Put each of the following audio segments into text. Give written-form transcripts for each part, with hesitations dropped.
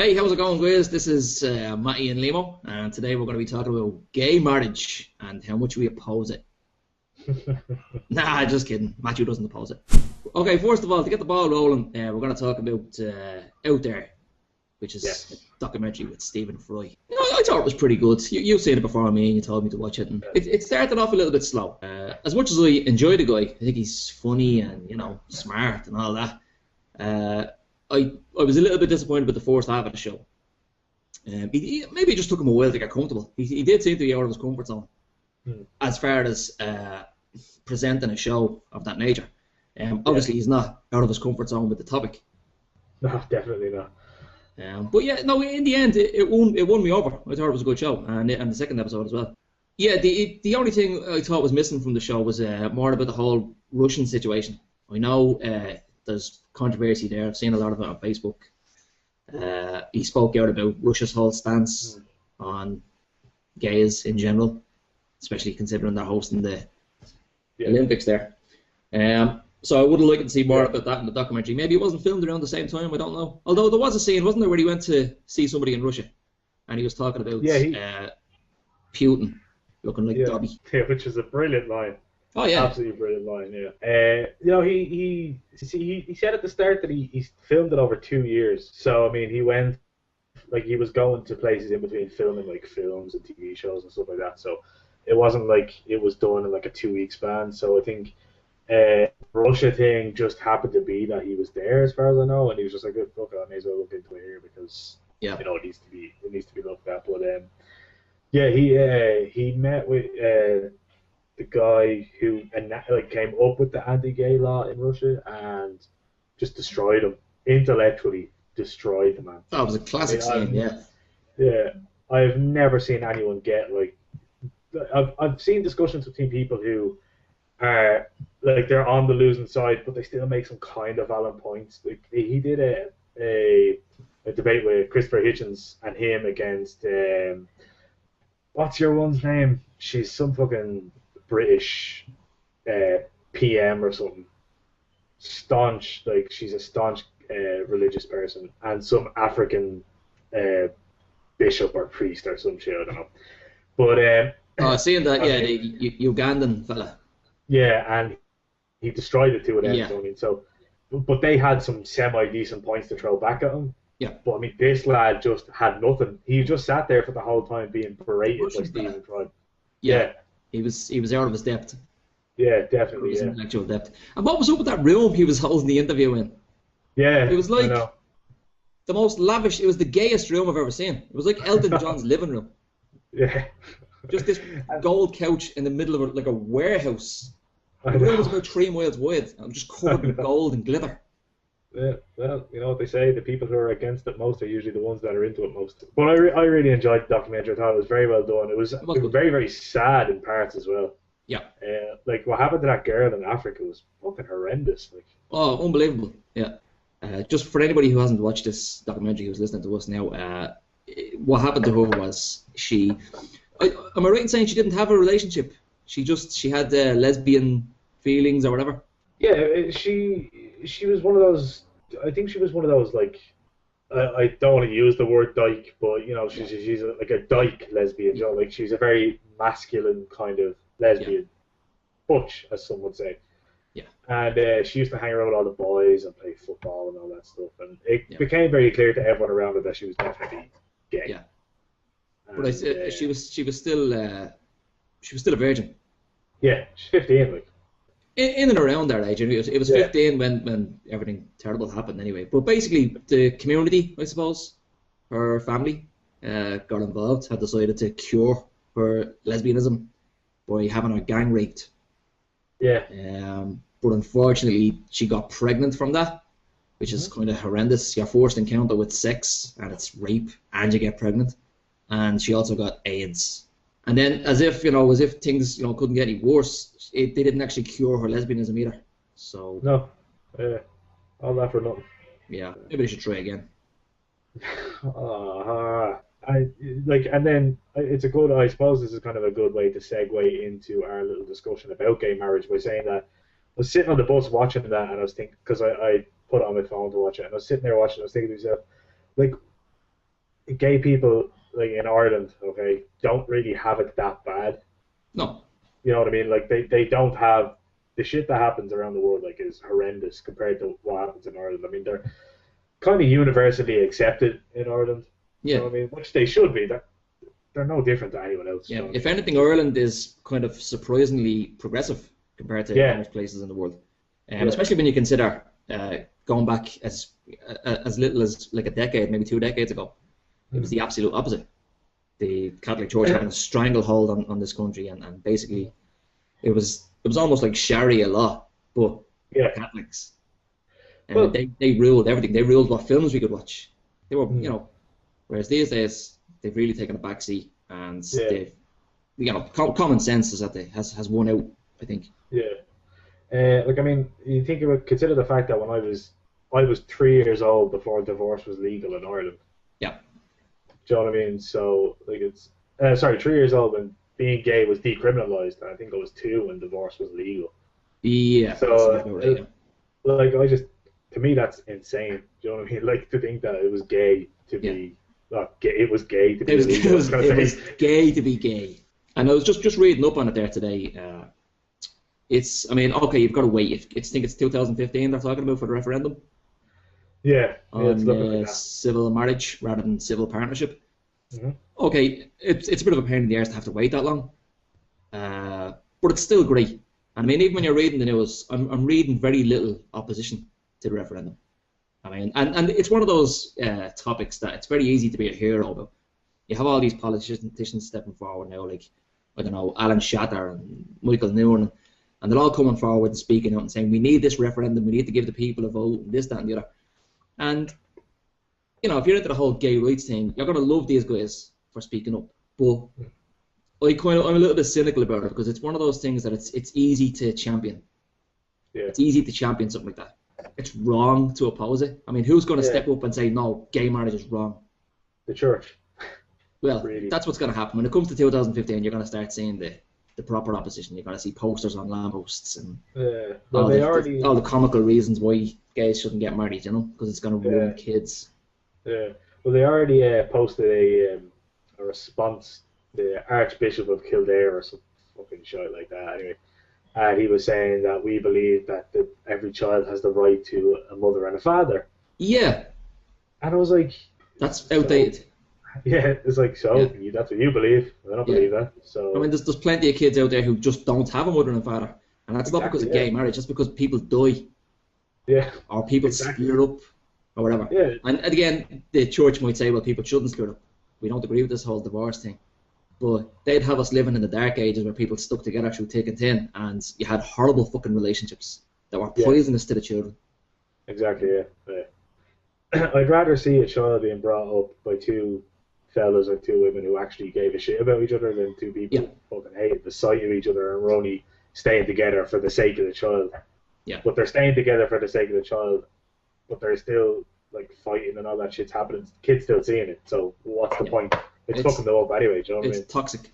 Hey, how's it going, guys? This is Mattie and Liamo, and today we're going to be talking about gay marriage and how much we oppose it. Nah, just kidding. Matthew doesn't oppose it. Okay, first of all, to get the ball rolling, we're going to talk about Out There, which is a documentary with Stephen Fry. You know, I thought it was pretty good. You've seen it before me, and you told me to watch it. And it started off a little bit slow. As much as I enjoy the guy, I think he's funny and smart and all that. I was a little bit disappointed with the first half of the show. Maybe it just took him a while to get comfortable. He did seem to be out of his comfort zone as far as presenting a show of that nature. Obviously, he's not out of his comfort zone with the topic. No, definitely not. But yeah, no. In the end, it won me over. I thought it was a good show, and the second episode as well. Yeah, the only thing I thought was missing from the show was more about the whole Russian situation. I know there's controversy there. I've seen a lot of it on Facebook. He spoke out about Russia's whole stance on gays in general, especially considering they're hosting the Olympics there. So I would have liked to see more about that in the documentary. Maybe it wasn't filmed around the same time, I don't know. Although there was a scene, wasn't there, where he went to see somebody in Russia and he was talking about Putin looking like Dobby. Yeah, which is a brilliant line. Oh yeah, absolutely brilliant line. Yeah, he said at the start that he filmed it over 2 years. So I mean, he was going to places in between filming like films and TV shows and stuff like that. So it wasn't like it was done in like a 2 week span. So I think Russia thing just happened to be that he was there, as far as I know, and he was just like, "Look, I may as well look into it here because it needs to be looked at." But he met with the guy who came up with the anti-gay law in Russia and just destroyed him, intellectually destroyed the man. Oh, it was a classic scene, Yeah, I've never seen anyone get like. I've seen discussions between people who are like they're on the losing side, but they still make some kind of valid points. Like he did a debate with Christopher Hitchens and him against what's your one's name? She's some fucking British PM or something. Staunch, like she's a staunch religious person, and some African bishop or priest or some shit, I don't know. But seeing that, the Ugandan fella. Yeah, and he destroyed the two of them. Yeah. So, I mean, but they had some semi-decent points to throw back at him. Yeah. But I mean, this lad just had nothing. He just sat there for the whole time being berated by Stephen Fry. Yeah. He was out of his depth. Yeah, definitely. His intellectual depth. And what was up with that room he was holding the interview in? Yeah. It was like the most lavish. It was the gayest room I've ever seen. It was like Elton John's living room. Yeah. Just this gold couch in the middle of a warehouse. The room was about 3 miles wide and just covered in gold and glitter. Yeah, well, you know what they say, the people who are against it most are usually the ones that are into it most. But I really enjoyed the documentary. I thought it was very well done. It was very, very sad in parts as well. Yeah. Like what happened to that girl in Africa was fucking horrendous. Like. Oh, unbelievable. Yeah. Just for anybody who hasn't watched this documentary, who's listening to us now, what happened to her was she... am I right in saying she didn't have a relationship? She had lesbian feelings or whatever? Yeah, she was one of those... I think she was one of those, like... I don't want to use the word dyke, but, she's like a dyke lesbian, like she's a very masculine kind of lesbian. Butch, as some would say. Yeah. And she used to hang around with all the boys and play football and all that stuff. And it became very clear to everyone around her that she was definitely gay. Yeah. But she was still a virgin. Yeah, she's 15, like. In and around that age, it was 15 when everything terrible happened. Anyway, but basically the community, I suppose, her family, got involved, had decided to cure her lesbianism by having her gang raped. Yeah. But unfortunately, she got pregnant from that, which is kind of horrendous. Your first encounter with sex, and it's rape, and you get pregnant. And she also got AIDS. And then, as if things couldn't get any worse, they didn't actually cure her lesbianism either. So no, all that for nothing. Yeah, maybe they should try again. And then it's a good. I suppose this is kind of a good way to segue into our little discussion about gay marriage by saying that I was sitting on the bus watching that, and I was thinking, because I put it on my phone to watch it, and I was sitting there watching, I was thinking to myself, like, gay people like in Ireland, okay, don't really have it that bad. No. You know what I mean? Like they don't have the shit that happens around the world like is horrendous compared to what happens in Ireland. I mean, they're kind of universally accepted in Ireland. You know Yeah. what I mean? Which they should be. They're no different to anyone else. You Yeah. know what I If mean? anything, Ireland is kind of surprisingly progressive compared to Yeah, most places in the world. yeah, Especially when you consider going back as little as like a decade, maybe 2 decades ago, it was mm. the absolute opposite. The Catholic Church having a stranglehold on this country, and basically it was almost like Sharia law, but for yeah. Catholics. Well, They ruled everything. They ruled what films we could watch. They were, mm, whereas these days they've really taken a backseat, and yeah, they've, common sense is that has won out. I think. yeah. Like I mean, you think about consider the fact that when I was 3 years old before divorce was legal in Ireland. Yeah. Do you know what I mean? So like it's sorry, 3 years old when being gay was decriminalized, and I think I was two when divorce was legal. Yeah. That sounds So about right. Yeah. like I just to me that's insane. Do you know what I mean? Like to think that it was gay to Yeah. be not gay, it was gay to be It was illegal. I was gonna it was say. gay to be gay, and I was just reading up on it there today. I mean, okay, you've got to wait. I think it's 2015 they're talking about for the referendum Yeah, yeah, it's on looking like that. civil marriage rather than civil partnership. Hmm. Okay, it's a bit of a pain in the arse to have to wait that long, but it's still great. I mean, even when you're reading the news, I'm reading very little opposition to the referendum. I mean, and it's one of those topics that it's very easy to be a hero about. You have all these politicians stepping forward now, like, I don't know, Alan Shatter and Michael Noonan, and they're all coming forward and speaking out and saying, we need this referendum, we need to give the people a vote, and this, that, and the other. And, if you're into the whole gay rights thing, you're going to love these guys for speaking up. But I'm a little bit cynical about it because it's one of those things that it's easy to champion. Yeah, It's easy to champion something like that. It's wrong to oppose it. I mean, who's going to yeah. step up and say, no, gay marriage is wrong? The church, Well, really. that's what's going to happen. When it comes to 2015, you're going to start seeing the proper opposition. You're going to see posters on lampposts and Well, all they the, already. all the comical reasons why gays shouldn't get married, because it's going to Yeah, ruin kids. yeah. Well, they already posted a response. The Archbishop of Kildare or some fucking shit like that. Anyway, and he was saying that we believe that every child has the right to a mother and a father. Yeah, And I was like, that's so outdated. yeah, it's like Yeah, that's what you believe. I don't yeah. believe that. I mean, So there's plenty of kids out there who just don't have a mother and a father. And that's not because exactly, of yeah, gay marriage, that's because people die yeah, or people exactly, split up or whatever. yeah, And again, the church might say, well, people shouldn't split up. We don't agree with this whole divorce thing. But they'd have us living in the dark ages where people stuck together through thick and thin, and you had horrible fucking relationships that were yeah, poisonous to the children. exactly, yeah. I'd rather see a child being brought up by two fellas or two women who actually gave a shit about each other than two people Yeah, who fucking hated the sight of each other and were only staying together for the sake of the child. yeah, But they're staying together for the sake of the child, but they're still like fighting and all that shit's happening. Kids still seeing it, so what's the yeah. point? It's It's fucking them up anyway. Do you know what I it's mean? toxic.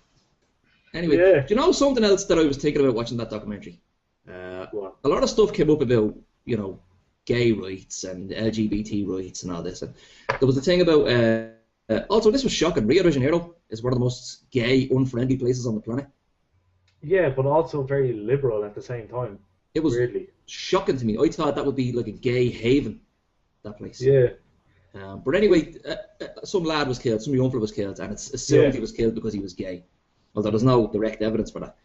Anyway, do Yeah. you know something else that I was thinking about watching that documentary? Well, A lot of stuff came up about, gay rights and LGBT rights and all this. And there was a thing about, also this was shocking, Rio de Janeiro is one of the most gay, unfriendly places on the planet. yeah, but also very liberal at the same time. It was Weirdly. shocking to me. I thought that would be like a gay haven, that place. Yeah. But anyway, some lad was killed, some young fella was killed, and it's Yeah. assumed he was killed because he was gay. Although there's no direct evidence for that.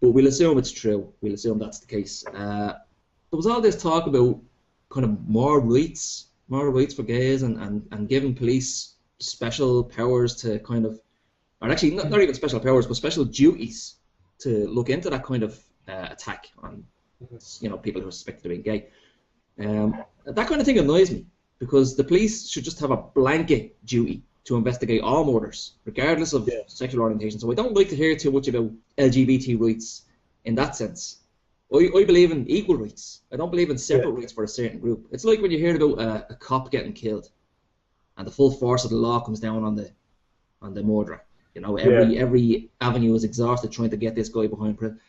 But we'll assume it's true. We'll assume that's the case. There was all this talk about kind of more rights for gays, and giving police special powers to kind of, or actually not even special powers, but special duties to look into that kind of attack on, people who are suspected of being gay. That kind of thing annoys me because the police should just have a blanket duty to investigate all murders, regardless of Yeah. sexual orientation. So I don't like to hear too much about LGBT rights in that sense. I believe in equal rights. I don't believe in separate Yeah. rights for a certain group. It's like when you hear about a cop getting killed, and the full force of the law comes down on the murderer. Yeah. Every avenue is exhausted trying to get this guy behind prison.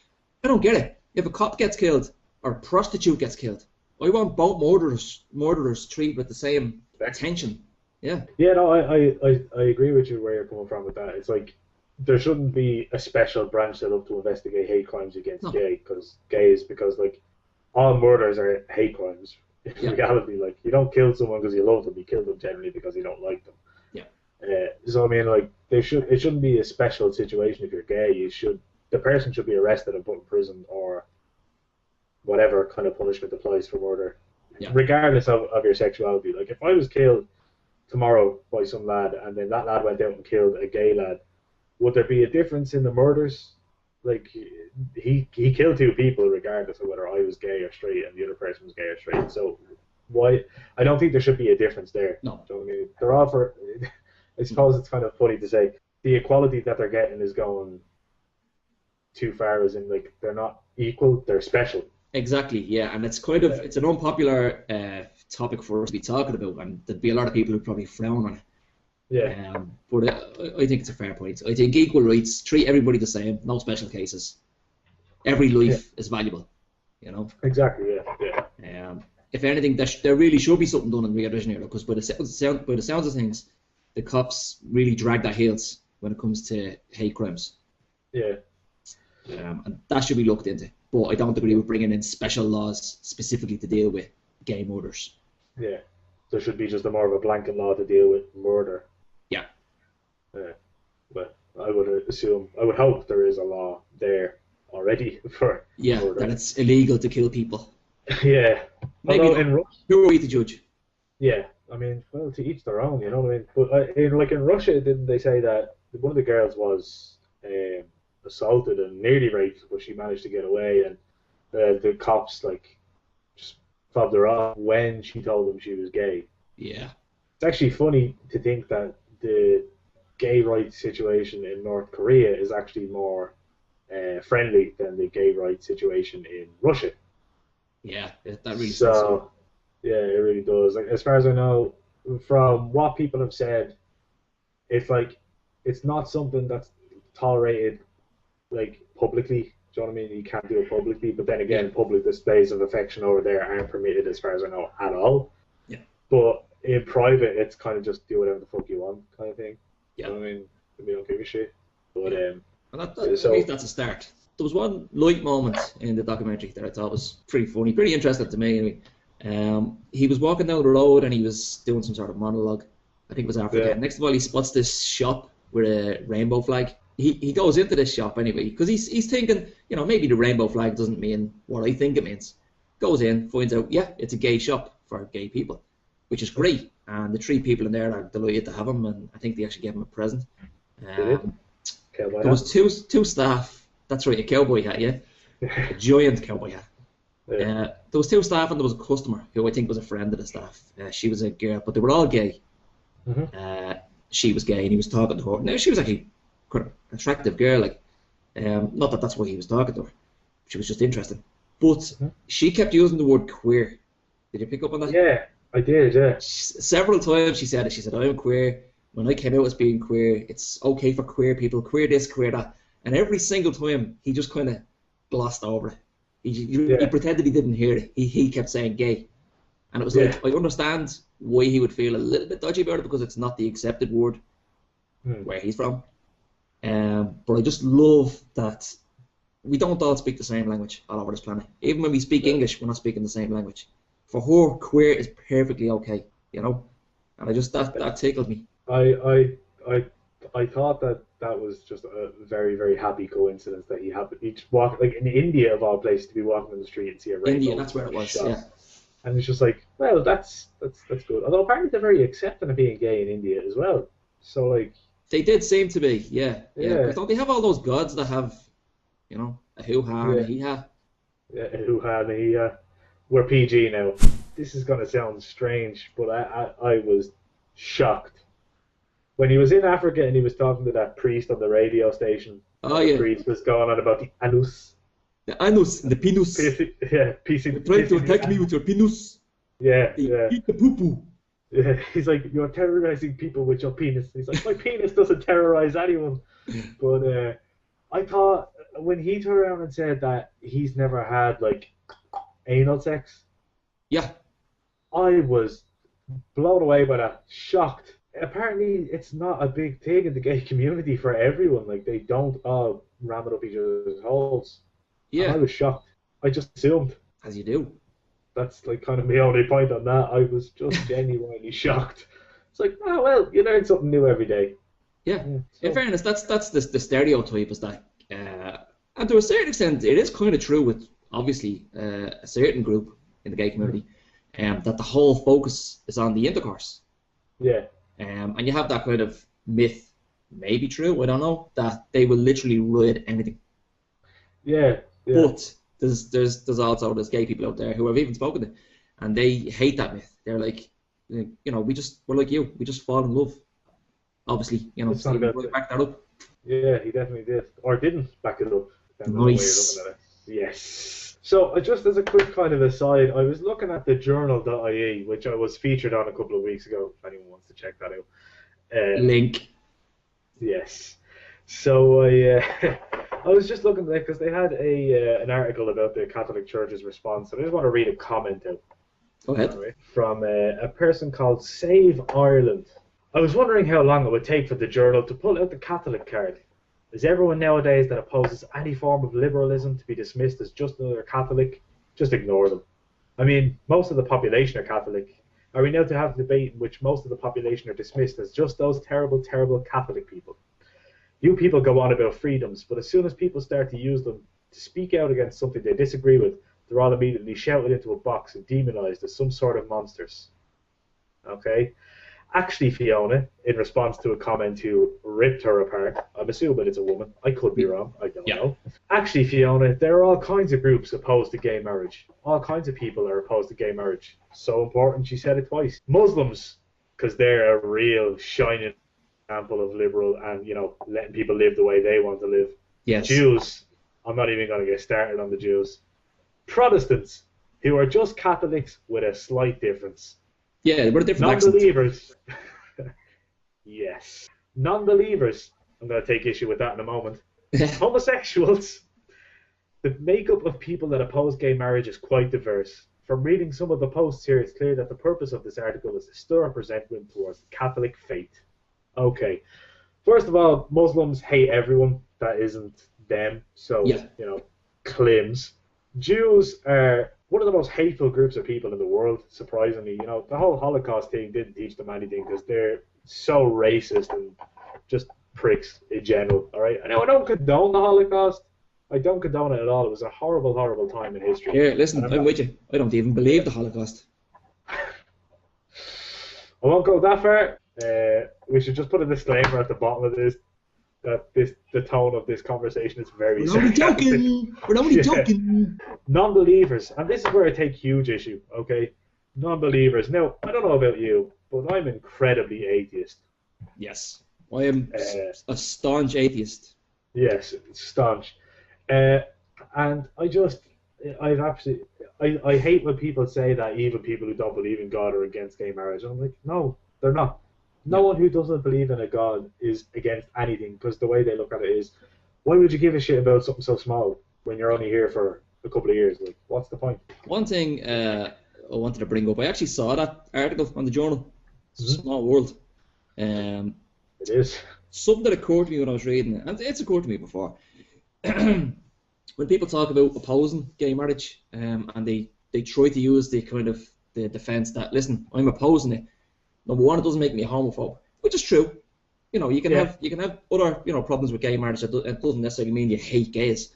I don't get it. If a cop gets killed or a prostitute gets killed, I want both murderers treated with the same attention Yeah. Yeah, no, I agree with you where you're coming from with that. It's like there shouldn't be a special branch set up to investigate hate crimes against No. gays because like all murders are hate crimes in Yeah. reality. Like you don't kill someone because you love them, you kill them generally because you don't like them. Yeah. So I mean, like it shouldn't be a special situation if you're gay. The person should be arrested and put in prison or whatever kind of punishment applies for murder, Yeah. regardless of your sexuality. Like if I was killed tomorrow by some lad, and then that lad went out and killed a gay lad, would there be a difference in the murders? Like he killed two people regardless of whether I was gay or straight and the other person was gay or straight. So why? I don't think there should be a difference there. No. So, I mean, they're all for. I suppose it's kind of funny to say the equality that they're getting is going too far, as in like they're not equal, they're special. Exactly, yeah, and it's kind of it's an unpopular topic for us to be talking about, and there'd be a lot of people who probably frown on it. Yeah. But I think it's a fair point. I think equal rights, treat everybody the same, no special cases. Every life is valuable, you know. Exactly. Yeah. If anything, there really should be something done in Rio de Janeiro, because by the sounds of things, the cops really drag their heels when it comes to hate crimes. Yeah. And that should be looked into. But I don't agree with bringing in special laws specifically to deal with gay murders. Yeah. There should be just a more of a blanket law to deal with murder. Yeah. But I would hope there is a law there already for murder. That it's illegal to kill people. Yeah. Maybe although in Russia, who are we to judge? yeah, I mean, well, to each their own, you know what I mean? But in Russia, didn't they say that one of the girls was assaulted and nearly raped, but she managed to get away, and the cops like just fobbed her off when she told them she was gay. Yeah. It's actually funny to think that the gay rights situation in North Korea is actually more friendly than the gay rights situation in Russia. Yeah, that really So, yeah, it really does. Like, as far as I know, from what people have said, it's not something that's tolerated like publicly. Do you know what I mean? You can't do it publicly, but then again, public displays of affection over there aren't permitted, as far as I know, at all. Yeah. But in private, it's kind of just do whatever the fuck you want, kind of thing. Yeah. You know what I mean? We don't give a shit. But and at least that's a start. There was one light moment in the documentary that I thought was pretty funny, pretty interesting to me. Anyway. He was walking down the road and he was doing some sort of monologue. I think it was Africa. Yeah. Next of all, he spots this shop with a rainbow flag. He goes into this shop anyway because he's thinking, maybe the rainbow flag doesn't mean what I think it means. Goes in, finds out, it's a gay shop for gay people, which is great. And the three people in there are delighted to have him, and I think they actually gave him a present. There was two staff. That's right, a cowboy hat, yeah, a giant cowboy hat. There was two staff and there was a customer who I think was a friend of the staff. She was a girl, but they were all gay. Mm-hmm. She was gay, and he was talking to her. Now she was actually quite an attractive girl, like, not that that's why he was talking to her. She was just interesting, but she kept using the word queer. Did you pick up on that? Yeah, I did. Yeah. Several times she said it. She said, "I'm queer. When I came out as being queer, it's okay for queer people. Queer this, queer that." And every single time, he just kind of glossed over it. He pretended he didn't hear it. He kept saying gay. And it was like, I understand why he would feel a little bit dodgy about it, because it's not the accepted word where he's from. But I just love that we don't all speak the same language all over this planet. Even when we speak English, we're not speaking the same language. For her, queer is perfectly okay, And I just, that tickled me. I thought that was just a very, very happy coincidence that he happened. Each walk, like in India of all places, to be walking in the street and see a rainbow. India, that's where it was. Shot. Yeah. And it's just like, well, that's good. Although apparently they're very accepting of being gay in India as well. So like. They did seem to be, yeah. Because don't they have all those gods that have, a hoo-ha and a hee-ha? Yeah, a hoo-ha and a hee-ha. We're PG now. This is going to sound strange, but I was shocked. When he was in Africa and he was talking to that priest on the radio station, the priest was going on about the anus. The anus, the penis. Piecing. You're trying to attack me with your penis. Yeah. Eat the poo-poo. Yeah, he's like, you're terrorizing people with your penis. He's like, my penis doesn't terrorize anyone. But I thought when he turned around and said that he's never had like anal sex. Yeah. I was blown away by that. Shocked. Apparently, it's not a big thing in the gay community for everyone. Like, they don't all ram it up each other's holes. And I Yeah, was shocked. I just assumed. as you do. That's like kind of my only point on that. I was just genuinely shocked. It's like, oh well, you learn something new every day. Yeah. Yeah, In so fairness, that's the stereotype is that, and to a certain extent, it is kind of true with obviously a certain group in the gay community, that the whole focus is on the intercourse. yeah, And you have that kind of myth, maybe true, I don't know, that they will literally ride anything. yeah, yeah, But there's also there's gay people out there who I've even spoken to, and they hate that myth. They're like, we're like you, we just fall in love. Obviously, it's not Stephen about Fry backed that up. yeah, he definitely did, or didn't back it up. Depending on the way you're Nice. looking at it. Yes. So, just as a quick kind of aside, I was looking at the journal.ie, which I was featured on a couple of weeks ago. If anyone wants to check that out. Link. Yes. So I was just looking there because they had an article about the Catholic Church's response, and I just want to read a comment out. Go ahead. Alright, from a person called Save Ireland. I was wondering how long it would take for the journal to pull out the Catholic card. Is everyone nowadays that opposes any form of liberalism to be dismissed as just another Catholic? Just ignore them. I mean, most of the population are Catholic. Are we now to have a debate in which most of the population are dismissed as just those terrible, terrible Catholic people? You people go on about freedoms, but as soon as people start to use them to speak out against something they disagree with, they're all immediately shouted into a box and demonized as some sort of monsters. Okay? Actually, Fiona, in response to a comment who ripped her apart, I'm assuming it's a woman, I could be wrong, I don't Yeah. know. Actually, Fiona, there are all kinds of groups opposed to gay marriage. All kinds of people are opposed to gay marriage. So important, she said it twice. Muslims, because they're a real shining example of liberal and, letting people live the way they want to live. Yes. Jews, I'm not even going to get started on the Jews. Protestants, who are just Catholics with a slight difference. Yeah, we're a different accent. Non-believers. Yes. Non-believers. I'm going to take issue with that in a moment. Homosexuals. The makeup of people that oppose gay marriage is quite diverse. From reading some of the posts here, it's clear that the purpose of this article is to stir up resentment towards the Catholic faith. Okay. First of all, Muslims hate everyone that isn't them. So, Yeah. Clims. Jews are one of the most hateful groups of people in the world, surprisingly. The whole Holocaust thing didn't teach them anything because they're so racist and just pricks in general, all right? I don't condone the Holocaust. I don't condone it at all. It was a horrible, horrible time in history. Here, listen, And I'm with you. I don't even believe the Holocaust. I won't go that far. We should just put a disclaimer at the bottom of this that the tone of this conversation is very We're only sarcastic. joking. We're only Yeah. joking. Non-believers, and this is where I take huge issue, okay? Non-believers. Now, I don't know about you, but I'm incredibly atheist. Yes, I am Uh, a staunch atheist. Yes, staunch. And I've absolutely, I hate when people say that even people who don't believe in God are against gay marriage. I'm like, no, they're not. No one who doesn't believe in a God is against anything, because the way they look at it is, why would you give a shit about something so small when you're only here for a couple of years? Like, what's the point? One thing I wanted to bring up, I actually saw that article on the journal. It's a Mhm. small world. Um, It is. Something that occurred to me when I was reading it, and it's occurred to me before. When people talk about opposing gay marriage, and they try to use the kind of the defense that, listen, I'm opposing it. Number one, it doesn't make me a homophobe, which is true. You can have other problems with gay marriage. It doesn't necessarily mean you hate gays.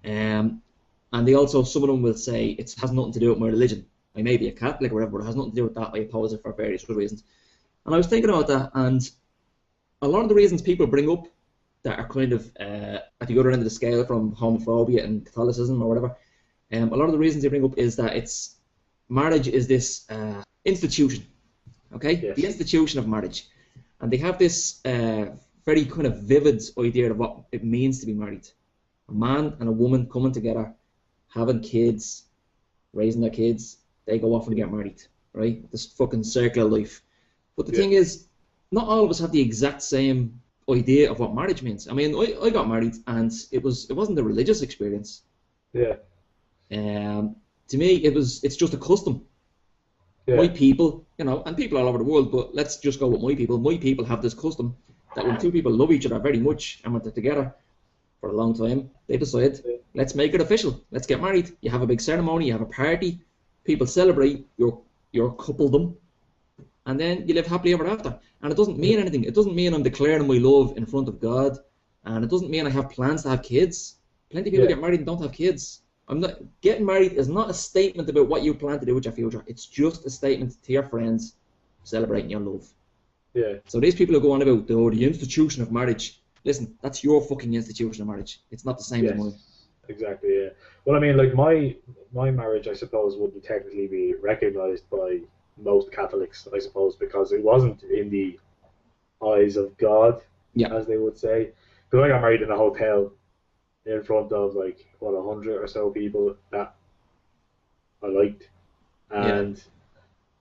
And they also, some of them will say it has nothing to do with my religion. I may be a Catholic or whatever, but it has nothing to do with that. I oppose it for various good reasons. And I was thinking about that, and a lot of the reasons people bring up that are kind of at the other end of the scale from homophobia and Catholicism or whatever, a lot of the reasons they bring up is that marriage is this institution, okay? Yes. The institution of marriage. And they have this very kind of vivid idea of what it means to be married. A man and a woman coming together, having kids, raising their kids, they go off and get married, right? This fucking circle of life. But the thing is, not all of us have the exact same idea of what marriage means. I mean, I got married, and it wasn't a religious experience. Yeah. To me, it's just a custom. My people, and people all over the world, but let's just go with my people. My people have this custom that when two people love each other very much and when they're together for a long time, they decide, let's make it official. Let's get married. You have a big ceremony, you have a party, people celebrate your coupledom, and then you live happily ever after. And it doesn't mean anything. It doesn't mean I'm declaring my love in front of God, and it doesn't mean I have plans to have kids. Plenty of people get married and don't have kids. Getting married is not a statement about what you plan to do with your future. It's just a statement to your friends celebrating your love. Yeah. So these people who go on about the institution of marriage, listen, that's your fucking institution of marriage. It's not the same as mine. Exactly, yeah. Well, I mean, like my marriage, I suppose, wouldn't technically be recognised by most Catholics, I suppose, because it wasn't in the eyes of God, as they would say. Because I got married in a hotel in front of 100 or so people that I liked, and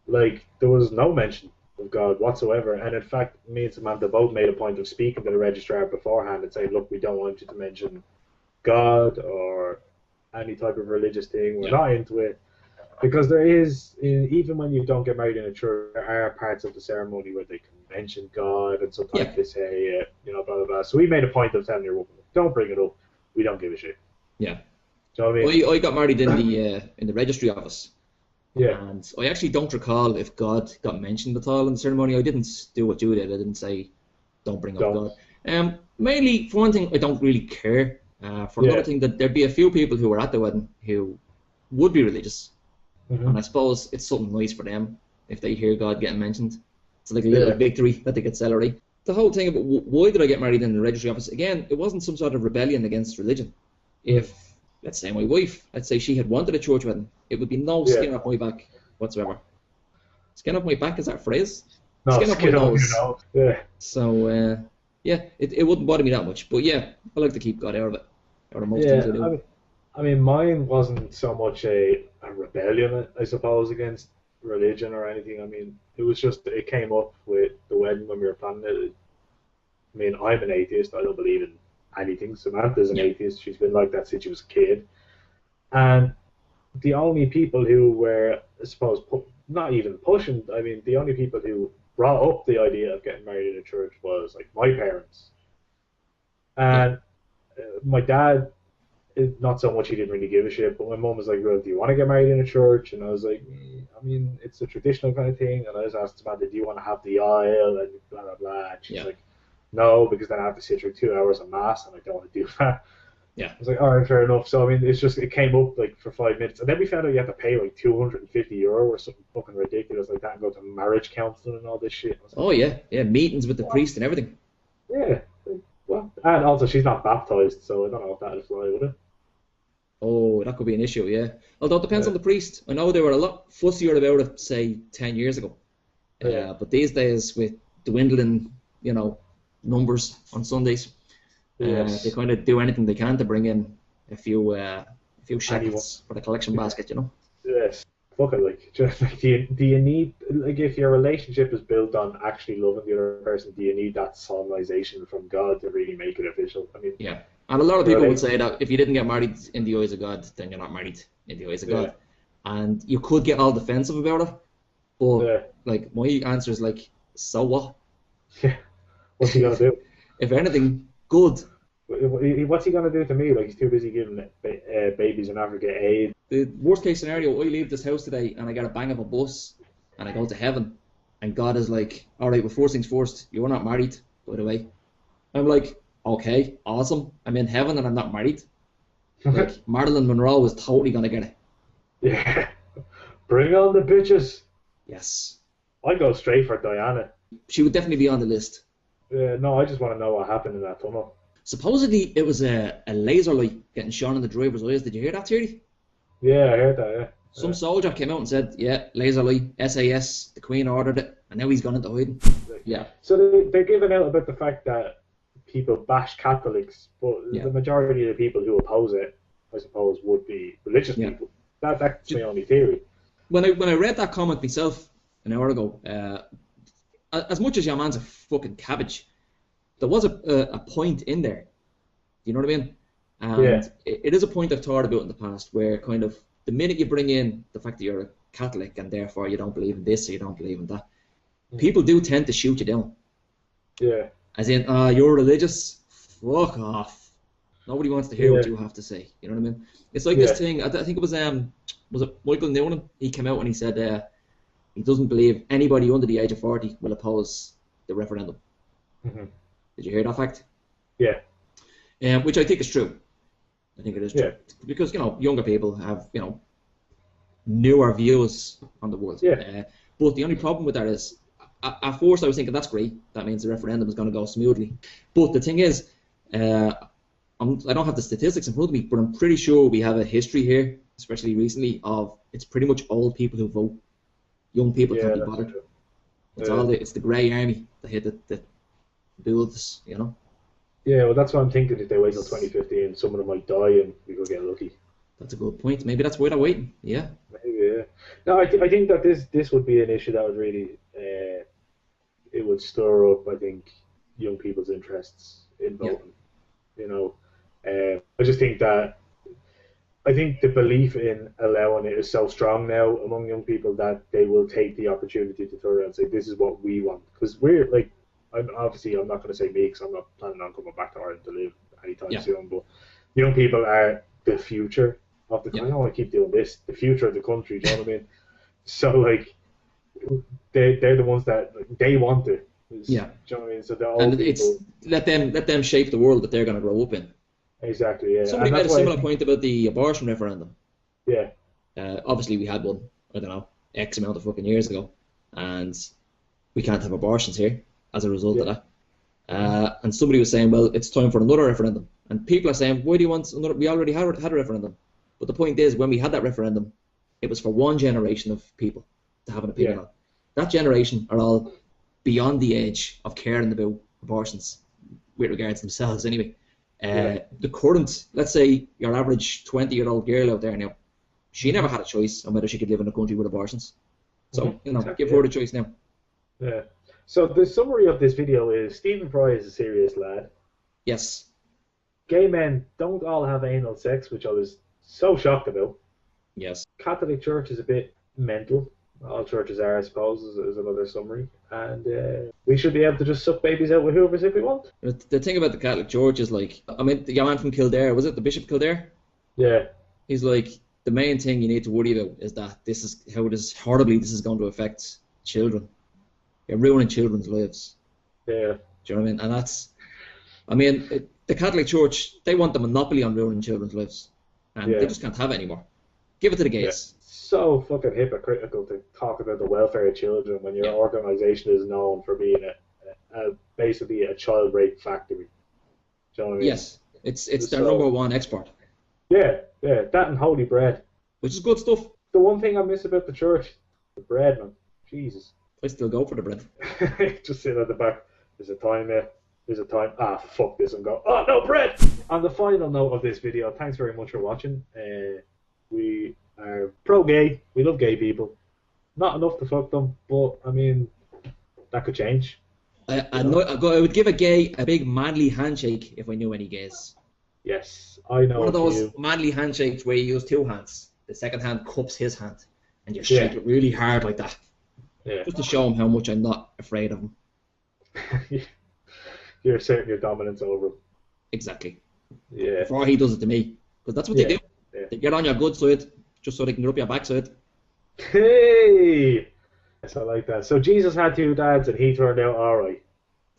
there was no mention of God whatsoever. And in fact, me and Samantha both made a point of speaking to the registrar beforehand and saying, look, we don't want you to mention God or any type of religious thing. We're not into it. Because there is, even when you don't get married in a church, there are parts of the ceremony where they can mention God, and sometimes they say, blah, blah, blah. So we made a point of telling your woman, don't bring it up. We don't give a shit. Yeah. Do you know what I mean? I got married in the registry office. Yeah. And I actually don't recall if God got mentioned at all in the ceremony. I didn't do what you did. I didn't say, don't bring up God. Mainly, for one thing, I don't really care. For another thing, that there'd be a few people who were at the wedding who would be religious. And I suppose it's something nice for them if they hear God getting mentioned. It's like a little victory that they could celebrate. The whole thing about why did I get married in the registry office, again, it wasn't some sort of rebellion against religion. If, let's say my wife, let's say she had wanted a church wedding, it would be no skin off my back whatsoever. Skin off my back, is that a phrase? No, skin off my nose. Yeah. So, it wouldn't bother me that much. But yeah, I like to keep God out of it. Out of most things I do. I mean, mine wasn't so much a rebellion, I suppose, against religion or anything. I mean, it was just, it came up with the wedding when we were planning it. I mean, I'm an atheist. I don't believe in anything. Samantha's an atheist. She's been like that since she was a kid. And the only people who were, I suppose, not even pushing, I mean, the only people who brought up the idea of getting married in a church was, my parents. And my dad, not so much, he didn't really give a shit, but my mum was like, well, do you want to get married in a church? And I was like, I mean, it's a traditional kind of thing. And I was asked Samantha, do you want to have the aisle and blah, blah, blah. And she's like, no, because then I have to sit through 2 hours of mass and I don't want to do that. Yeah. I was like, all right, fair enough. So, I mean, it came up for 5 minutes. And then we found out you had to pay €250 or something fucking ridiculous like that and go to marriage counseling and all this shit. Meetings with the priest and everything. Yeah. Well, and also she's not baptized, so I don't know if that'll fly, would it? Oh, that could be an issue, yeah. Although it depends on the priest. I know they were a lot fussier about it, say, 10 years ago. But these days, with dwindling, numbers on Sundays, they kind of do anything they can to bring in a few shekels for the collection basket, Yes. Fuck it, do you need, if your relationship is built on actually loving the other person, do you need that solemnization from God to really make it official? I mean, and a lot of people would say that if you didn't get married in the eyes of God, then you're not married in the eyes of God. And you could get all defensive about it, but my answer is so what? Yeah. What's he gonna do? If anything, good. What's he gonna do to me? He's too busy giving babies in Africa aid. The worst case scenario, I leave this house today and I get a bang of a bus and I go to heaven, and God is like, all right, well, first things first, you're not married, by the way. I'm like, okay, awesome. I'm in heaven and I'm not married. Marilyn Monroe was totally gonna get it. Yeah. Bring on the bitches. Yes. I'd go straight for Diana. She would definitely be on the list. No, I just want to know what happened in that tunnel. Supposedly it was a laser light getting shone in the driver's eyes. Did you hear that theory? Yeah, I heard that, yeah. Some soldier came out and said, laser light, SAS, the Queen ordered it, and now he's gone into hiding. Yeah. So they're giving out about the fact that people bash Catholics, but the majority of the people who oppose it, I suppose, would be religious people. That's my only theory. When I read that comment myself an hour ago, as much as your man's a fucking cabbage, there was a point in there. Do you know what I mean? And it is a point I've thought about in the past, where kind of the minute you bring in the fact that you're a Catholic and therefore you don't believe in this or you don't believe in that. People do tend to shoot you down. Yeah. As in, you're religious? Fuck off. Nobody wants to hear what you have to say. You know what I mean? It's like this thing, I think it was it Michael Noonan? He came out and he said he doesn't believe anybody under the age of 40 will oppose the referendum. Mm-hmm. Did you hear that fact? Yeah. Which I think is true. I think it is true. Yeah. Because, younger people have, newer views on the world. Yeah. But the only problem with that is, at first I was thinking, that's great. That means the referendum is going to go smoothly. But the thing is, I don't have the statistics in front of me, but I'm pretty sure we have a history here, especially recently, of it's pretty much old people who vote. Young people can't be bothered. It's the grey army that hit the booths, Yeah, well, that's what I'm thinking. If they wait till 2015, some of them might die and we could get lucky. That's a good point. Maybe that's why they're waiting. Yeah. Maybe, yeah. No, I think that this would be an issue that would really it would stir up, I think, young people's interests in voting. I just think that I think the belief in allowing it is so strong now among young people that they will take the opportunity to turn around and say, this is what we want. Because we're like, I'm not going to say me because I'm not planning on coming back to Ireland to live anytime soon, but young people are the future of the country. I don't want to keep doing this. The future of the country, do you know what I mean? So, like, they're the ones that they want it. Do you know what I mean? So the old people, let them shape the world that they're going to grow up in. Exactly, yeah. Somebody made a similar point about the abortion referendum. Yeah. Obviously, we had one, I don't know, X amount of fucking years ago, and we can't have abortions here as a result of that. And somebody was saying, well, it's time for another referendum. And people are saying, why do you want another? We already had a referendum. But the point is, when we had that referendum, it was for one generation of people to have an opinion on. That generation are all beyond the age of caring about abortions with regards to themselves anyway. The current, let's say your average 20-year-old girl out there now, she never had a choice on whether she could live in a country with abortions. So, give her the choice now. Yeah. So the summary of this video is Stephen Fry is a serious lad. Yes. Gay men don't all have anal sex, which I was so shocked about. Yes. Catholic Church is a bit mental. All churches are, I suppose, is another summary. And we should be able to just suck babies out with hoovers if we want. The thing about the Catholic Church is, like, I mean, the man from Kildare, was it the Bishop of Kildare? Yeah. He's like, the main thing you need to worry about is that this is going to affect children. You're ruining children's lives. Yeah. Do you know what I mean? And that's, the Catholic Church, they want the monopoly on ruining children's lives. And they just can't have it anymore. Give it to the gays. So fucking hypocritical to talk about the welfare of children when your organisation is known for being basically a child rape factory. Do you know what I mean? Yes, it's their number one export. Yeah, that and holy bread. Which is good stuff. The one thing I miss about the church, the bread, man. Jesus. I still go for the bread. Just sitting at the back. There's a time there. There's a time. Fuck this and go. Oh no, bread! On the final note of this video, thanks very much for watching. We are pro-gay. We love gay people. Not enough to fuck them, but I mean, that could change. I would give a gay a big manly handshake if I knew any gays. Yes, I know. One of those manly handshakes where you use two hands. The second hand cups his hand, and you shake it really hard like that. Yeah. Just to show him how much I'm not afraid of him. You're asserting your dominance over him. Exactly. Yeah. Before he does it to me, because that's what they do. Yeah. They get on your good side just so they can rub your backside. Hey! Yes, I like that. So Jesus had two dads and he turned out alright.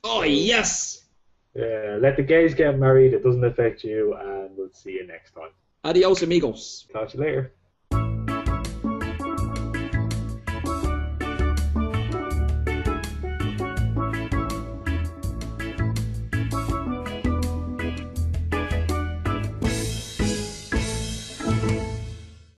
Oh, yes! Yeah, let the gays get married. It doesn't affect you, and we'll see you next time. Adios, amigos. Talk to you later.